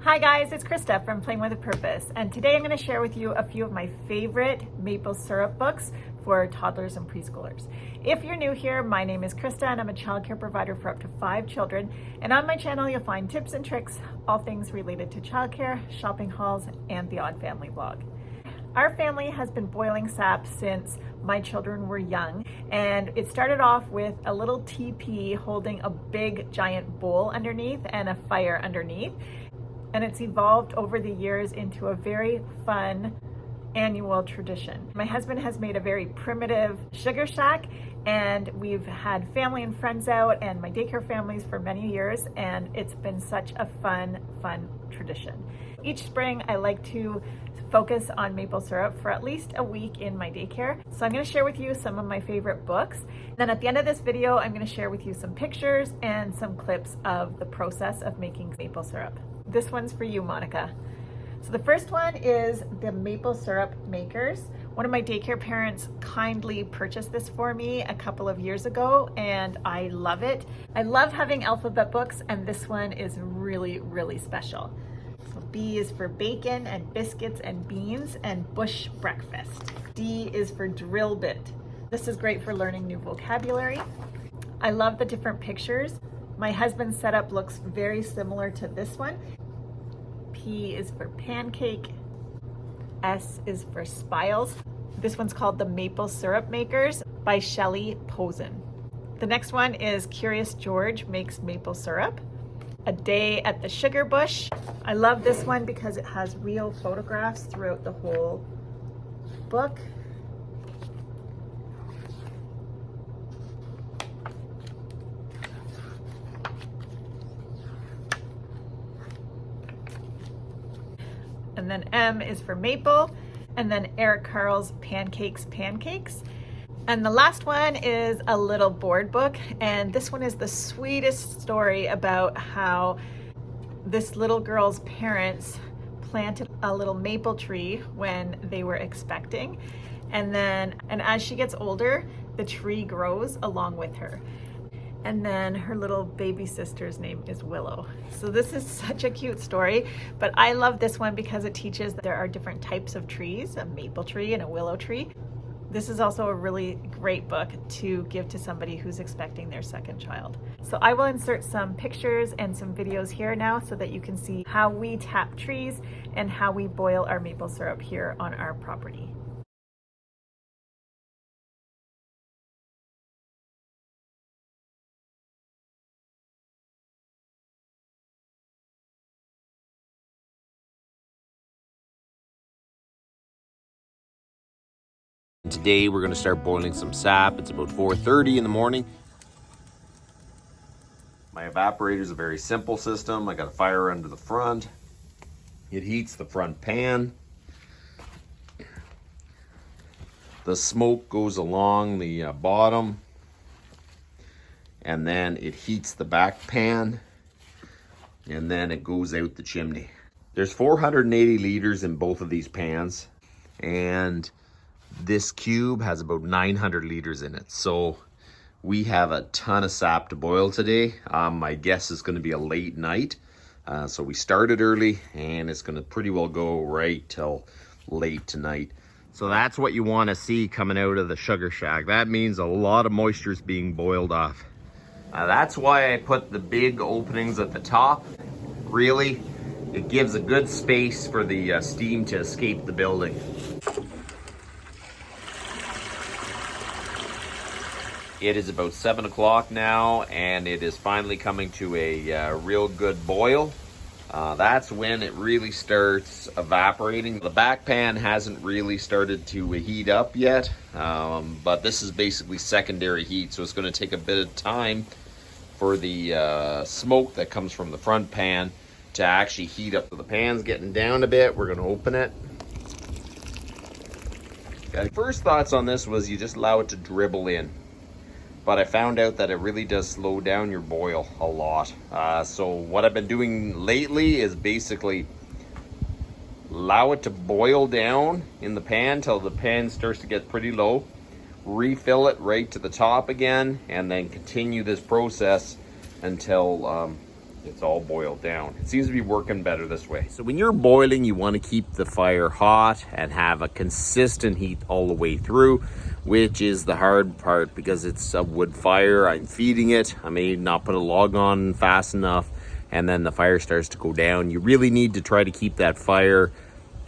Hi guys, it's Krista from Playing with a Purpose, and today I'm going to share with you a few of my favorite maple syrup books for toddlers and preschoolers. If you're new here, my name is Krista and I'm a childcare provider for up to 5 children, and on my channel you'll find tips and tricks, all things related to childcare, shopping hauls, and the odd family vlog. Our family has been boiling SAP since my children were young, and it started off with a little teepee holding a big giant bowl underneath and a fire underneath. And it's evolved over the years into a very fun annual tradition. My husband has made a very primitive sugar shack, and we've had family and friends out and my daycare families for many years, and it's been such a fun tradition. Each spring I like to focus on maple syrup for at least a week in my daycare. So I'm going to share with you some of my favorite books. Then at the end of this video, I'm going to share with you some pictures and some clips of the process of making maple syrup. This one's for you, Monica. So the first one is the maple syrup makers. One of my daycare parents kindly purchased this for me a couple of years ago, and I love it. I love having alphabet books, and this one is really special. So B is for bacon and biscuits and beans and bush breakfast. D is for drill bit. This is great for learning new vocabulary. I love the different pictures. My husband's setup looks very similar to this one. P is for pancake. S is for spiles. This one's called The Maple Syrup Makers by Shelley Posen. The next one is Curious George Makes Maple Syrup. A Day at the Sugar Bush. I love this one because it has real photographs throughout the whole book. And then M is for maple, and then Eric Carle's Pancakes. And the last one is a little board book, and this one is the sweetest story about how this little girl's parents planted a little maple tree when they were expecting, and as she gets older, the tree grows along with her. And then her little baby sister's name is Willow. So this is such a cute story, but I love this one because it teaches that there are different types of trees, a maple tree and a willow tree. This is also a really great book to give to somebody who's expecting their second child. So I will insert some pictures and some videos here now so that you can see how we tap trees and how we boil our maple syrup here on our property. Today we're going to start boiling some sap. It's about 4:30 in the morning. My evaporator is a very simple system. I got a fire under the front. It heats the front pan. The smoke goes along the bottom, and then it heats the back pan, and then it goes out the chimney. There's 480 liters in both of these pans, and this cube has about 900 liters in it. So we have a ton of sap to boil today. My guess is going to be a late night. So we started early, and it's going to pretty well go right till late tonight. So that's what you want to see coming out of the sugar shack. That means a lot of moisture is being boiled off. That's why I put the big openings at the top. Really, it gives a good space for the steam to escape the building. It is about 7 o'clock now, and it is finally coming to a real good boil. That's when it really starts evaporating. The back pan hasn't really started to heat up yet, but this is basically secondary heat, so it's going to take a bit of time for the smoke that comes from the front pan to actually heat up. So the pan's getting down a bit. We're going to open it. First thoughts on this was you just allow it to dribble in. But I found out that it really does slow down your boil a lot. So what I've been doing lately is basically allow it to boil down in the pan till the pan starts to get pretty low. Refill it right to the top again, and then continue this process until it's all boiled down. It seems to be working better this way. So when you're boiling, you want to keep the fire hot and have a consistent heat all the way through, which is the hard part because it's a wood fire. I'm feeding it. I may not put a log on fast enough, and then the fire starts to go down. You really need to try to keep that fire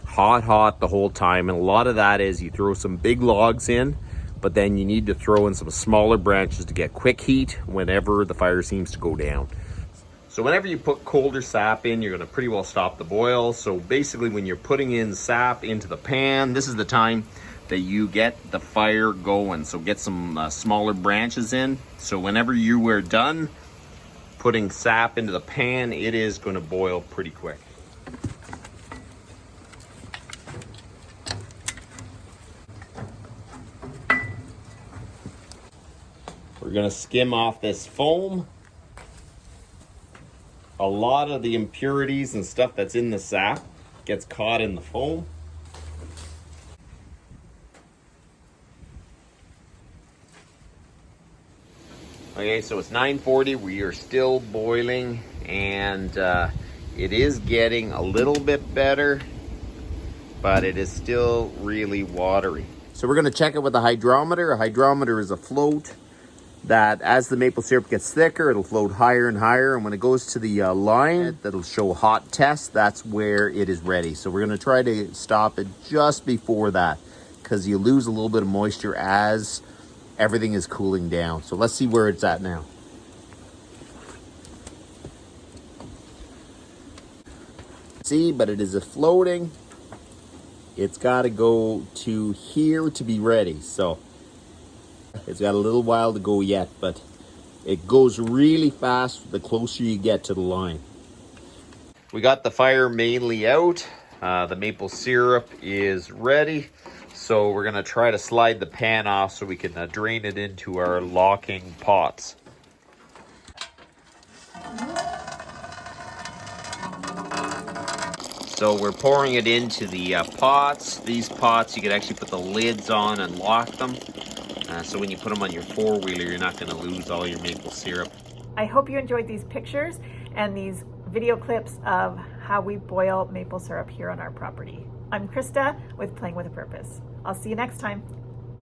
hot the whole time. And a lot of that is you throw some big logs in, but then you need to throw in some smaller branches to get quick heat whenever the fire seems to go down. So whenever you put colder sap in, you're going to pretty well stop the boil. So basically when you're putting in sap into the pan, this is the time that you get the fire going. So get some smaller branches in. So whenever you are done putting sap into the pan, it is going to boil pretty quick. We're going to skim off this foam. A lot of the impurities and stuff that's in the sap gets caught in the foam. Okay, so it's 9:40. We are still boiling, and it is getting a little bit better, but it is still really watery. So we're going to check it with a hydrometer. A hydrometer is a float that as the maple syrup gets thicker, it'll float higher and higher. And when it goes to the line that'll show hot test, that's where it is ready. So we're going to try to stop it just before that because you lose a little bit of moisture as everything is cooling down. So let's see where it's at now. See, but it is floating. It's got to go to here to be ready. So it's got a little while to go yet, but it goes really fast the closer you get to the line. We got the fire mainly out. The maple syrup is ready. So we're gonna try to slide the pan off so we can drain it into our locking pots. So we're pouring it into the pots. These pots, you can actually put the lids on and lock them. So when you put them on your four-wheeler, you're not going to lose all your maple syrup. I hope you enjoyed these pictures and these video clips of how we boil maple syrup here on our property. I'm Krista with Playing with a Purpose. I'll see you next time.